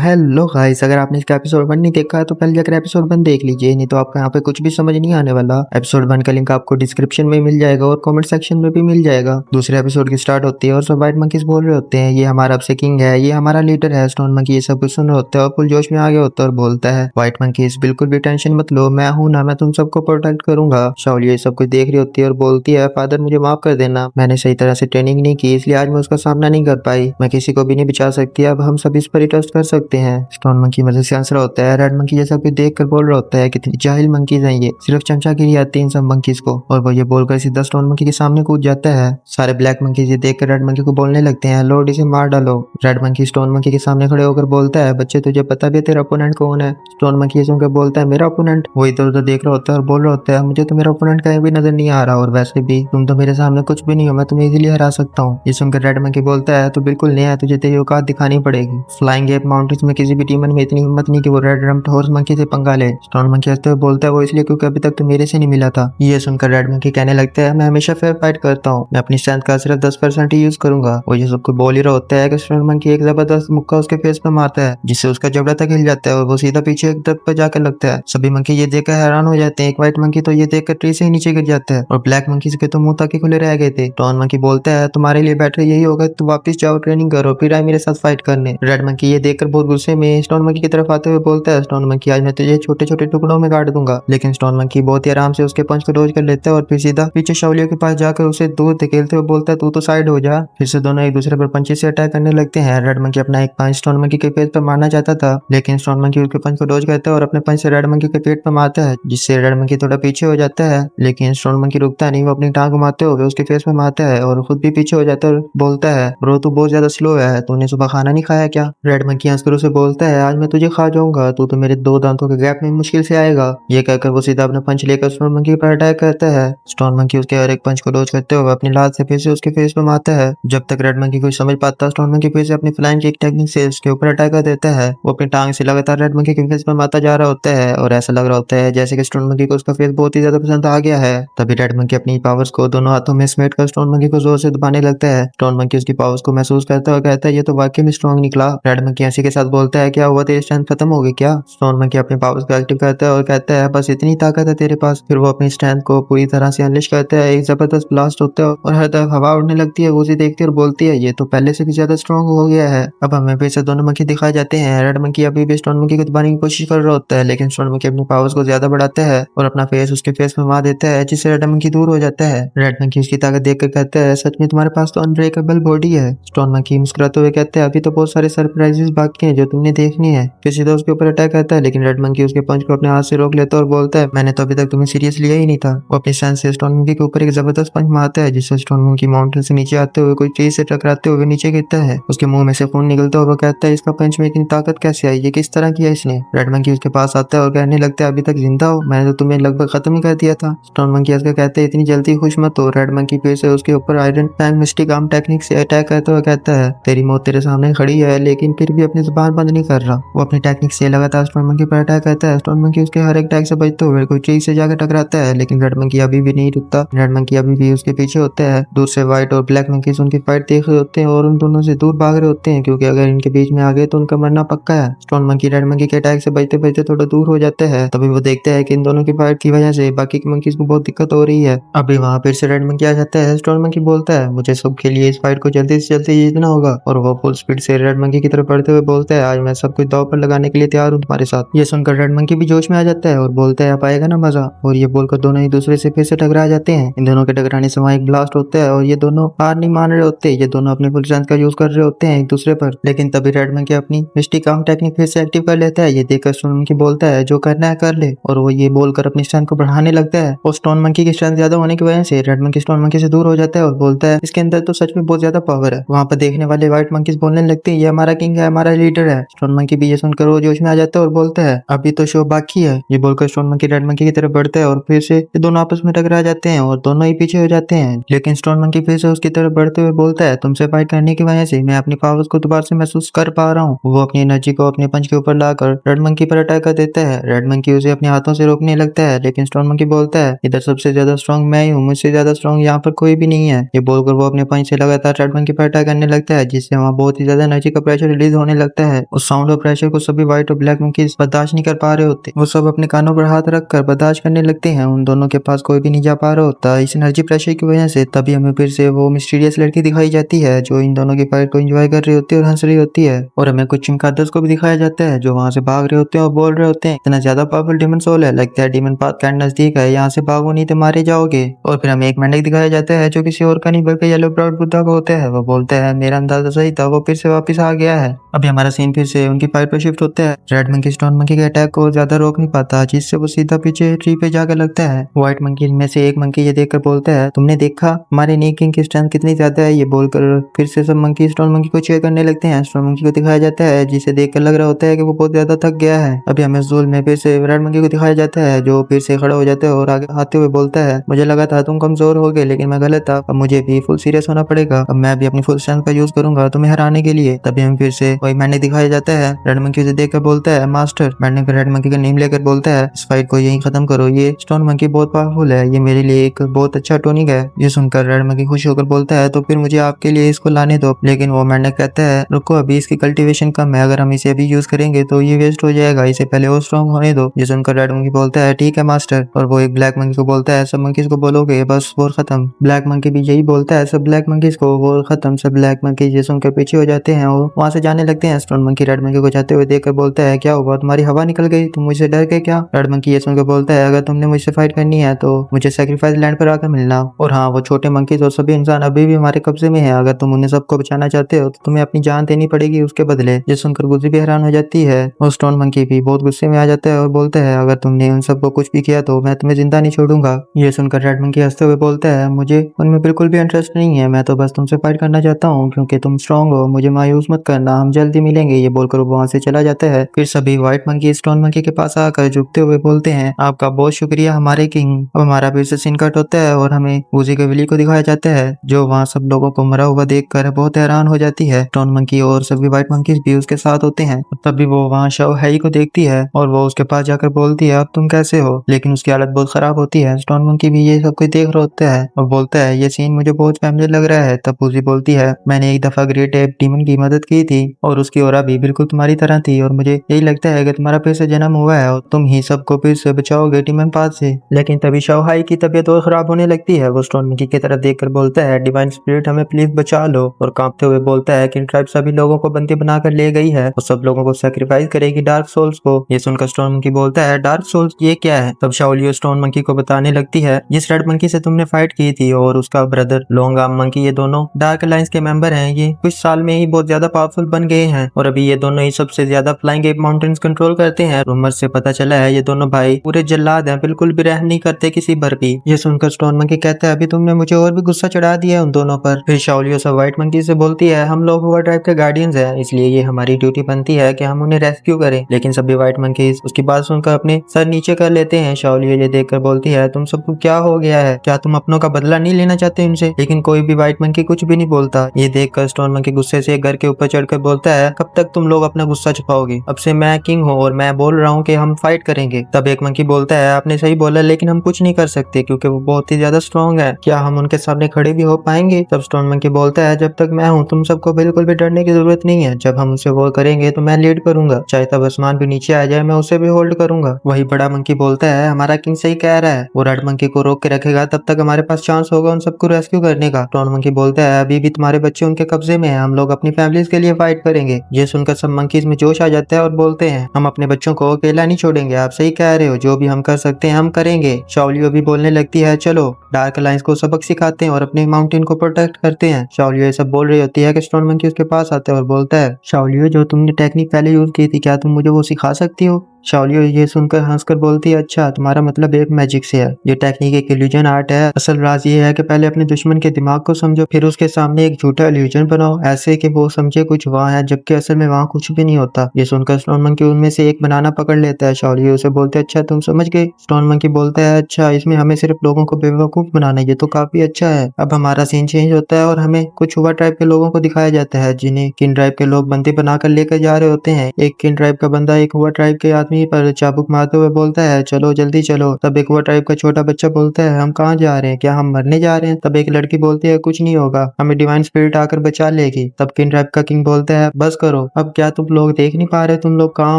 Hello guys, अगर आपने इसका एपिसोड 1 नहीं देखा है तो पहले जाकर एपिसोड 1 देख लीजिए, नहीं तो आपको यहाँ पे कुछ भी समझ नहीं आने वाला। एपिसोड 1 का लिंक आपको डिस्क्रिप्शन में मिल जाएगा और कमेंट सेक्शन में भी मिल जाएगा। दूसरे एपिसोड की स्टार्ट होती है और सब व्हाइट मंकीज बोल रहे होते हैं, ये हमारा अब से किंग है, ये हमारा लीडर है। स्टोन मंकी ये सब कुछ सुन रहे होते हैं और फुल जोश में आगे होता है और बोलता है, व्हाइट मंकीज बिल्कुल भी टेंशन मत लो, मैं हूँ ना, मैं तुम सबको प्रोटेक्ट करूंगा। शाओली ये सब कुछ देख रही होती है और बोलती है, फादर मुझे माफ कर देना, मैंने सही तरह से ट्रेनिंग नहीं की, इसलिए आज मैं उसका सामना नहीं कर पाई, मैं किसी को भी नहीं बचा सकती, अब हम सब इस पर ही ट्रस्ट कर सकते हैं। स्टोन मंकी मजे से आंसर होता है। रेड मंकी जैसा कुछ देख कर बोल रहा होता है, कितनी जाहिल मंकीज हैं ये, सिर्फ चमचागिरी आती है इन सब मंकीज को। और वो ये बोलकर सीधा स्टोन मंकी के सामने कूद जाता है। सारे ब्लैक मंकीज ये देख कर रेड मंकी को बोलने लगते हैं, लॉर्ड इसे मार डालो। रेड मंकी स्टोन मंकी के सामने खड़े होकर बोलता है, बच्चे तुझे पता भी है तेरा ओपोनेंट कौन है? स्टोन मंकी ये सुनकर बोलता है, मेरा ओपोनेंट? वो इधर उधर देख रहा होता है और बोल रहा होता है, मुझे तो मेरा ओपोनेंट कहीं भी नजर नहीं आ रहा, और वैसे भी तुम तो मेरे सामने कुछ भी नहीं हो, मैं तुम्हें इजीली हरा सकता हूँ। ये सुनकर रेड मंकी बोलता है, तो बिल्कुल नया है, तुझे तेरी औकात दिखानी पड़ेगी। फ्लाइंग एप माउंटेन्स में किसी भी टीमन में इतनी हिम्मत नहीं कि वो रेड रम्प्ड हॉर्स मंकी से पंगा ले। स्टोन मंकी हंसते हुए बोलता है, वो इसलिए क्योंकि अभी तक तो मेरे से नहीं मिला था। ये सुनकर रेड मंकी कहने लगता है, मैं हमेशा फेयर फाइट करता हूँ, मैं अपनी स्ट्रेंथ का सिर्फ 10% ही यूज करूंगा। वो ये सबको बोल ही रहा होता है कि स्टोन मंकी एक जबरदस्त मुक्का उसके फेस पे मारता है, जिससे उसका जबड़ा तक हिल जाता है और वो सीधा पीछे एक दरख्त पर जाकर लगता है। सभी मंकी ये देखकर हैरान हो जाते हैं। एक व्हाइट मंकी तो ये देखकर ट्री से ही नीचे गिर जाता है और ब्लैक मंकी के तो मुंह तक ही खुले रह गए थे। स्टोन मंकी बोलता है, तुम्हारे लिए बेटर यही होगा तुम वापस जाओ, ट्रेनिंग करो, फिर आए मेरे साथ फाइट करने। रेड मंकी ये देखकर बहुत गुस्से में स्टोन मंकी की तरफ आते हुए बोलता है, स्टोन मंकी आज मैं तुझे छोटे छोटे टुकड़ों में काट दूंगा। लेकिन स्टोन मंकी बहुत ही आराम से उसके पंच को डॉज कर लेता है और फिर सीधा पीछे शाओलिया के पास जाकर उसे दूर धकेलते हुए बोलता है, तू तो साइड हो जा। फिर से दोनों एक दूसरे पर पंचे से अटैक करने लगते हैं। रेड मंकी अपना एक पंच स्टोन मंकी के पेट पर मारना चाहता था, लेकिन स्टोन मंकी उसके पंच को डॉज करता है और अपने पंच से रेड मंकी के पेट पर मारता है, जिससे रेड मंकी थोड़ा पीछे हो जाता है। लेकिन स्टोन मंकी रुकता नहीं, वो अपनी टांग घुमाते हुए उसके फेस में मारता है और खुद भी पीछे हो जाता है और बोलता है, ब्रो तू बहुत ज्यादा स्लो है, तूने सुबह खाना नहीं खाया क्या? रेड मंकी हंसकर उसे बोलता है, आज मैं तुझे खा जाऊंगा, तू तो मेरे 2 दांतों के गैप में मुश्किल से आएगा। ये कहकर वो सीधा अपना पंच लेकर स्टोन मंकी पर अटैक करता है। स्टोन मंकी उसके हर एक पंच को डॉज करते हुए अपनी लात से फिर से उसके फेस पे मारता है। जब तक रेड मंकी कुछ समझ पाता, स्टोन मंकी फिर से अपनी फ्लाइंग किक टेक्निक से उसके ऊपर अटैक कर देता है। वो अपनी टांग से लगातार रेड मंकी के फेस पे मारता जा रहा होता है और ऐसा लग रहा होता है जैसे कि स्टोन मंकी को उसका फेस बहुत ही ज्यादा पसंद आ गया है। तभी रेड मंकी अपनी पावर्स को दोनों हाथों में समेट कर स्टोन मंकी को जोर से दबाने लगता है। स्टोन मंकी उसकी पावर्स को महसूस करता है और कहता है, ये तो वाकई में स्ट्रॉन्ग निकला। रेड मंकी हंसी के साथ बोलता है, क्या हुआ, तेरी स्ट्रेंथ खत्म हो गई क्या? स्टोन मंकी अपने पावर्स को एक्टिव करता है और कहता है, बस इतनी ताकत है तेरे पास? फिर वो अपनी स्ट्रेंथ को पूरी तरह से अनलिश करता है, एक जबरदस्त ब्लास्ट होता है और हर तरफ हवा उड़ने लगती है। वो उसे देखती है और बोलती है, ये तो पहले से भी ज्यादा स्ट्रॉन्ग हो गया है। अब हमें फिर से दोनों मंकी दिखाए जाते हैं। रेड मंकी अभी भी स्टोन मंकी को दबाने की कोशिश कर रहा होता है, लेकिन स्टोन मंकी अपनी पावर्स को ज्यादा बढ़ाता है और अपना फेस उसके फेस में मार देता है, जिससे रेड मंकी दूर हो जाता है। रेड मंकी उसकी ताकत देखकर कहता है, सच में तुम्हारे पास तो अनब्रेकेबल बॉडी है। स्टोन मंकी मुस्कुराते हुए कहते हैं, अभी तो बहुत सारे सरप्राइजेस बाकी हैं जो तुमने देखनी है। फिर सीधा उसके ऊपर अटैक करता है, लेकिन रेड मंकी उसके पंच को अपने हाथ से रोक लेता है और बोलता है, मैंने तो अभी तक तुम्हें सीरियस लिया ही नहीं था। वो अपनी स्ट्रेंथ से स्टोन मंकी के ऊपर एक जबरदस्त पंच मारता है, जिससे स्टोन मंकी माउंटेन से नीचे आते हुए कोई ट्री से टकराते हुए नीचे गिरता है। उसके मुंह में से खून निकलता है और वो कहता है, इसका पंच में इतनी ताकत कैसे आई, ये किस तरह किया इसने? रेड मंकी उसके पास आता है और कहने लगता है, अभी तक जिंदा हो, मैंने तो तुम्हें लगभग खत्म ही कर दिया था। स्टोन मंकी हंसकर कहते हैं, इतनी जल्दी खुश मत हो। रेड मंकी फिर से उसके ऊपर iron fang mystic arm technique से अटैक करते हुए कहता है, तेरी मौत तेरे सामने खड़ी है, लेकिन फिर भी अपनी जुबान बंद नहीं कर रहा। वो अपनी टेक्निक से लगातार स्टोन मंकी पर अटैक करता है। स्टोन मंकी उसके हर एक अटैक से बचते हुए कोई ट्री से जाकर टकराता है, लेकिन रेड मंकी अभी भी नहीं रुकता। रेड मंकी अभी भी उसके पीछे होता है। दूर से व्हाइट और ब्लैक मंकी उनकी फाइट देख रहे होते हैं और उन दोनों से दूर भाग रहे होते हैं, क्योंकि अगर इनके बीच में आ गए तो उनका मरना पक्का है। स्टोन मंकी रेड मंकी के अटैक से बचते बचते थोड़ा दूर हो जाते हैं। तभी वो देखते हैं कि इन दोनों की फाइट की वजह से बाकी के मंकीज को बहुत दिक्कत हो रही है। अभी वहाँ फिर से रेड मंकी आ जाता है। स्टोन मंकी बोलता है, मुझे सबके लिए इस फाइट को जल्दी से जल्दी जीतना होगा, और वो फुल स्पीड से रेड मंकी की तरफ बढ़ते हुए बोलता है, आज मैं सब कुछ दांव पर लगाने के लिए तैयार हूँ तुम्हारे साथ। ये सुनकर रेड मंकी भी जोश में आ जाता है और बोलता है, अब आएगा ना मजा? और ये बोलकर दोनों एक दूसरे से फिर से टकरा जाते हैं। इन दोनों के टकराने से वहाँ एक ब्लास्ट होता है और ये दोनों हार नहीं मान रहे होते। ये दोनों अपने फुल स्ट्रेंथ का यूज कर रहे होते हैं एक दूसरे पर, लेकिन तभी रेड मंकी अपनी मिस्टिक आर्म टेक्निक फिर से एक्टिव कर लेता है। ये देखकर स्टोन मंकी बोलता है, जो करना है कर ले, और वो ये बोलकर अपनी स्ट्रेंथ को बढ़ाने लगता है। और स्टोन मंकी की स्ट्रेंथ ज्यादा होने की वजह से रेड मंकी स्टोन मंकी से दूर हो जाता है और बोलता है, इसके अंदर तो सच में बहुत ज्यादा पावर है। वहाँ पर देखने वाले व्हाइट मंकीज बोलने लगते हैं, ये हमारा किंग है, हमारा लीडर है। स्टोन मंकी भी ये सुनकर वो जोश में आ जाता है और बोलता है, अभी तो शो बाकी है। ये बोलकर स्टोन मंकी रेड मंकी की तरफ बढ़ता है और फिर से ये दोनों आपस में टकरा जाते हैं और दोनों ही पीछे हो जाते हैं। लेकिन स्टोन मंकी फिर से उसकी तरफ बढ़ते हुए बोलता है, तुमसे फाइट करने की वजह से मैं अपनी पावर्स को दोबारा से महसूस कर पा रहा हूँ। वो अपनी एनर्जी को अपने पंच के ऊपर लाकर रेड मंकी पर अटैक कर देता है। रेड मंकी उसे अपने हाथों से रोकने लगता है, लेकिन स्टोन मंकी बोलता है, इधर सबसे ज्यादा स्ट्रॉन्ग मैं ही हूँ, मुझसे ज्यादा स्ट्रॉन्ग यहाँ पर कोई भी नहीं है। ये बोलकर वो अपने पंच से लगातार रेड मंकी पर अटैक करने लगता है, जिससे वहाँ बहुत ही ज्यादा एनर्जी का प्रेशर रिलीज होने लगता है। उस साउंड और प्रेशर को सभी व्हाइट और ब्लैक मंकीज बर्दाश्त नहीं कर पा रहे होते। वो सब अपने कानों पर हाथ रख कर बर्दाश्त करने लगते हैं। उन दोनों के पास कोई भी नहीं जा पा रहा होता इस एनर्जी प्रेशर की वजह से। तभी हमें फिर से वो मिस्टीरियस लड़की दिखाई जाती है जो इन दोनों की फाइट को एंजॉय कर रही होती है और हंस रही होती है। और हमें कुछ चिमकादर्स को भी दिखाया जाता है जो वहां से भाग रहे होते हैं और बोल रहे होते हैं इतना ज्यादा पावरफुल डीमन सोल है, लगता है डीमन पाथ कैंट नजदीक है, यहाँ से भागो नहीं तो मारे जाओगे। और फिर हमें एक मेंढक दिखाया जाता है जो किसी और का नहीं बल्कि येलो ब्राउड बुद्धा का होता है। वो बोलता है मेरा अंदाजा सही था, वो फिर से वापस आ गया है। अभी हमारा सीन फिर से उनकी फाइट पर शिफ्ट होता है। रेड मंकी स्टोन मंकी के अटैक को ज्यादा रोक नहीं पाता जिससे वो सीधा पीछे ट्री पे जाकर लगता है। व्हाइट मंकी में से एक मंकी ये देखकर बोलता है तुमने देखा हमारे नी किंग की स्ट्रेंथ कितनी ज्यादा है। ये बोलकर फिर से सब मंकी स्टोन मंकी को चेयर करने लगते हैं। स्टोन मंकी को दिखाया जाता है जिसे देखकर लग रहा होता है कि वो बहुत ज्यादा थक गया है। अभी हमें ज़ूल में फिर से रेड मंकी को दिखाया जाता है जो फिर से खड़ा हो जाता है और आगे आते हुए बोलता है मुझे लगा था तुम कमजोर हो गए लेकिन मैं गलत था, अब मुझे भी फुल सीरियस होना पड़ेगा, अब मैं भी अपनी फुल स्ट्रेंथ का यूज करूंगा तुम्हें हराने के लिए। तभी हम फिर से वही मैंने दिखाया जाता है। रेड मंकी उसे देखकर बोलता है मास्टर। मैंने रेड मंकी का नेम लेकर बोलता है इस फाइट को यहीं खत्म करो, ये स्टोन मंकी बहुत पावरफुल है, ये मेरे लिए एक बहुत अच्छा टॉनिक है। ये सुनकर रेड मंकी खुश होकर बोलता है तो फिर मुझे आपके लिए इसको लाने दो। लेकिन वो मैंने कहता है रुको अभी इसकी कल्टीवेशन कम है, अगर हम इसे अभी यूज करेंगे तो ये वेस्ट हो जाएगा, इसे पहले और स्ट्रॉन्ग होने दो। ये सुनकर रेड मंकी बोलता है ठीक है मास्टर। और वो एक ब्लैक मंकी को बोलता है सब मंकीज को बोलोगे बस वॉर खत्म। ब्लैक मंकी भी यही बोलता है सब ब्लैक मंकीज को वॉर खत्म। सब ब्लैक मंकी ये सुनकर पीछे हो जाते हैं और वहां से जाने लगते हैं। स्टोन मंकी रेड मंकी को जाते हुए देखकर बोलता है क्या हुआ तुम्हारी हवा निकल गई, तुम मुझसे डर गए क्या। रेड मंकी ये सुनकर बोलता है अगर तुमने मुझसे फाइट करनी है तो मुझे सेक्रीफाइस लैंड पर आकर मिलना। और हाँ वो छोटे मंकीज और सभी इंसान अभी भी हमारे कब्जे में है, अगर तुम उन्हें सबको बचाना चाहते हो तो तुम्हें अपनी जान देनी पड़ेगी उसके बदले। ये सुनकर गुजी भी हैरान हो जाती है और स्टोन मंकी भी बहुत गुस्से में आ जाता है और बोलता है अगर तुमने उन सबको कुछ भी किया तो मैं तुम्हें जिंदा नहीं छोड़ूंगा। ये सुनकर रेड मंकी हंसते हुए बोलता है मुझे उनमें बिल्कुल भी इंटरेस्ट नहीं है, मैं तो बस तुमसे फाइट करना चाहता हूँ क्योंकि तुम स्ट्रांग हो, मुझे मायूस मत करना, हम जल्दी मिलेंगे। ये बोलकर वो वहां से चला जाता है। फिर सभी व्हाइट मंकी स्टोन मंकी के पास आकर झुकते हुए बोलते हैं आपका बहुत शुक्रिया हमारे किंग। अब हमारा फिर से सीन कट होता है और हमें गुजी के विली को दिखाया जाता है जो वहाँ सब लोगों को मरा हुआ देखकर बहुत हैरान हो जाती है। स्टोन मंकी और सभी व्हाइट मंकीज भी उसके साथ होते हैं। तभी वो वहाँ शव हैई को देखती है और वो उसके पास जाकर बोलती है अब तुम कैसे हो, लेकिन उसकी हालत बहुत खराब होती है। स्टोन मंकी भी ये सब कुछ देख रहा होता है और बोलता है ये सीन मुझे बहुत फैमिली लग रहा है। तब गुजी बोलती है मैंने एक दफा ग्रेट एप डीमन की मदद की थी और उसकी ओरा भी बिल्कुल तुम्हारी तरह थी और मुझे यही लगता है कि तुम्हारा फिर से जन्म हुआ है और तुम ही सबको फिर से बचाओगे डीमन पाथ से। लेकिन तभी शव हाई की तबीयत और खराब होने लगती है। वो स्टोन मंकी की तरफ देखकर बोलता है डिवाइन स्पिरिट हमें प्लीज बचा लो, और कांपते हुए बोलता है कि ट्राइब सभी लोगों को बंदी बनाकर ले गई है और सब लोगों को सैक्रिफाइस करेगी डार्क सोल्स को। ये सुनकर स्टोन मंकी बोलता है डार्क सोल्स ये क्या है। तब शाओलियो स्टोन मंकी को बताने लगती है जिस रेड मंकी से तुमने फाइट की थी और उसका ब्रदर लॉन्ग आर्म मंकी ये दोनों डार्क अलायंस के मेंबर हैं, ये कुछ साल में ही बहुत ज्यादा पावरफुल बन गए हैं और अभी ये दोनों ही सबसे ज्यादा फ्लाइंग एप माउंटेन्स कंट्रोल करते हैं। रूमर से पता चला है ये दोनों भाई पूरे जल्लाद हैं, बिल्कुल भी रहम नहीं करते किसी पर भी। ये सुनकर स्टोन मंकी कहता है अभी तुमने मुझे और भी गुस्सा चढ़ा दिया है उन दोनों पर। फिर शाओलियो सब व्हाइट मंकी से बोलती है हम लोग हुआ ट्राइब के गार्डियंस हैं, इसलिए ये हमारी ड्यूटी बनती है कि हम उन्हें रेस्क्यू करें। लेकिन सभी व्हाइट मंकीज उसकी बात सुनकर अपने सर नीचे कर लेते हैं। शाओलियो ये देखकर बोलती है तुम सबको क्या हो गया है, क्या तुम अपनों का बदला नहीं लेना चाहते उनसे। लेकिन कोई भी व्हाइट मंकी कुछ भी नहीं बोलता। ये देखकर स्टोन मंकी गुस्से से घर के ऊपर चढ़कर बोलता है कब तक तुम लोग अपना गुस्सा छुपाओगे, अब से मैं किंग हूँ और मैं बोल रहा हूँ कि हम फाइट करेंगे। तब एक मंकी बोलता है आपने सही बोला लेकिन हम कुछ नहीं कर सकते क्योंकि वो बहुत ही ज्यादा स्ट्रॉन्ग है, क्या हम उनके सामने खड़े भी हो पाएंगे। तब स्टोन मंकी बोलता है जब तक मैं हूँ तुम सबको बिल्कुल भी डरने की जरूरत नहीं है, जब हम उसे वॉर करेंगे तो मैं लीड करूंगा, चाहे तब आसमान भी नीचे आ जाए मैं उसे भी होल्ड करूंगा। वही बड़ा मंकी बोलता है हमारा किंग सही कह रहा है, वो रेड मंकी को रोक के रखेगा तब तक हमारे पास चांस होगा उन सबको रेस्क्यू करने का। स्टोन मंकी बोलता है अभी भी तुम्हारे बच्चे उनके कब्जे में है, हम लोग अपनी फैमिलीज के लिए फाइट करेंगे। ये सुनकर सब मंकीज में जोश आ जाता है और बोलते हैं हम अपने बच्चों को अकेला नहीं छोड़ेंगे, आप सही कह रहे हो, जो भी हम कर सकते हैं हम करेंगे। शाओलियो भी बोलने लगती है चलो डार्क अलायंस को सबक सिखाते हैं और अपने माउंटेन को प्रोटेक्ट करते हैं। शाओलियो ये सब बोल रही होती है कि स्टोन मंकी उसके पास आता है और बोलता है शाओलियो जो तुमने टेक्निक पहले यूज की थी क्या तुम मुझे वो सिखा सकती हो। शाओलियो ये सुनकर हंसकर बोलती है अच्छा तुम्हारा मतलब एक मैजिक से है, ये टेक्निक एक इल्यूजन आर्ट है। असल राज ये है कि पहले अपने दुश्मन के दिमाग को समझो फिर उसके सामने एक झूठा इल्यूजन बनाओ ऐसे कि वो समझे कुछ वहाँ है जबकि असल में वहाँ कुछ भी नहीं होता। ये सुनकर स्टोन मंकी उनमें से एक बनाना पकड़ लेता है। शाओलियो उसे बोलते है अच्छा तुम समझ गए। स्टोन मंकी बोलता है अच्छा इसमें हमें सिर्फ लोगों को बेवकूफ बनाना है, ये तो काफी अच्छा है। अब हमारा सीन चेंज होता है और हमें कुछ हुआ ट्राइब के लोगों को दिखाया जाता है जिन्हें किन ट्राइब के लोग बंदी बनाकर लेकर जा रहे होते हैं। एक किन ट्राइब का बंदा एक हुआ ट्राइब के आदमी पर चाबुक मारते हुए बोलता है चलो जल्दी चलो। तब एक हुआ ट्राइब का छोटा बच्चा बोलता है हम कहाँ जा रहे हैं, क्या हम मरने जा रहे हैं। तब एक लड़की बोलती है कुछ नहीं होगा, हमें डिवाइन स्पिरिट आकर बचा लेगी। तब किन ट्राइब का किंग बोलता है बस करो, अब क्या तुम लोग देख नहीं पा रहे, तुम लोग कहाँ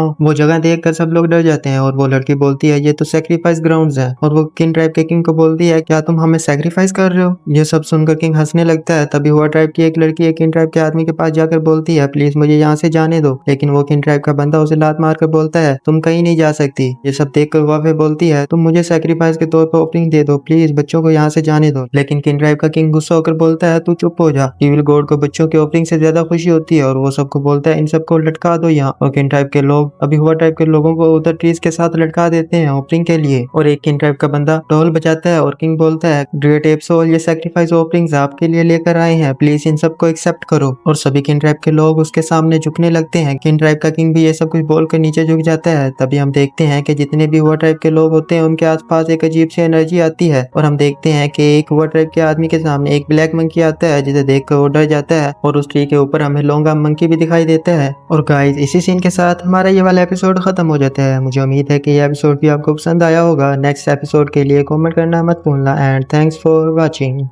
हो। वो जगह देख कर सब लोग डर जाते हैं और वो लड़की बोलती है ये तो सेक्रीफाइस ग्राउंड्स है। और वो किन ट्राइब के किंग को बोलती है क्या तुम हमें सेक्रीफाइस कर रहे हो। ये सब सुनकर किंग हंसने लगता है। तभी हुआ ट्राइब की एक लड़की किन ट्राइब के आदमी के पास जाकर बोलती है प्लीज मुझे यहाँ से जाने दो। लेकिन वो किन ट्राइब का बंदा उसे लात मारकर बोलता है तुम कहीं नहीं जा सकती। ये सब देखकर हुआ फिर बोलती है तुम मुझे सेक्रीफाइस के तौर पर ओपनिंग दे दो, प्लीज बच्चों को यहाँ से जाने दो। लेकिन किन ट्राइब का किंग गुस्सा होकर बोलता है तू चुप हो जा। इविल गॉड को बच्चों की ओपनिंग से ज्यादा खुशी होती है और वो सबको बोलता है इन सबको लटका दो यहाँ। और किन ट्राइब के लोग अभी हुआ ट्राइब के लोगों को उधर ट्रीज के साथ लटका देते हैं ओपनिंग के लिए। और एक किन ट्राइब का बंदा ढोल बजाता है और किंग बोलता है ग्रेट एप सोल ये सेक्रीफाइस ओपनिंग्स आपके लिए लेकर आए हैं, प्लीज इन सबको एक्सेप्ट करो। और सभी किन ट्राइब के लोग उसके सामने झुकने लगते हैं। किन ट्राइब का किंग भी ये सब कुछ बोलकर नीचे झुक जाता है। तभी हम देखते हैं कि जितने भी हुआ ट्राइब के लोग होते हैं उनके आसपास एक अजीब सी एनर्जी आती है और हम देखते हैं कि एक हुआ ट्राइब के आदमी के सामने एक ब्लैक मंकी आता है जिसे देखकर वो डर जाता है और उस ट्री के ऊपर हमें लॉन्गा मंकी भी दिखाई देता है। और गाइस इसी सीन के साथ हमारा ये वाला एपिसोड खत्म हो जाता है। मुझे उम्मीद है कि ये एपिसोड भी आपको पसंद आया होगा। नेक्स्ट एपिसोड के लिए कमेंट करना मत भूलना एंड थैंक्स फॉर वॉचिंग।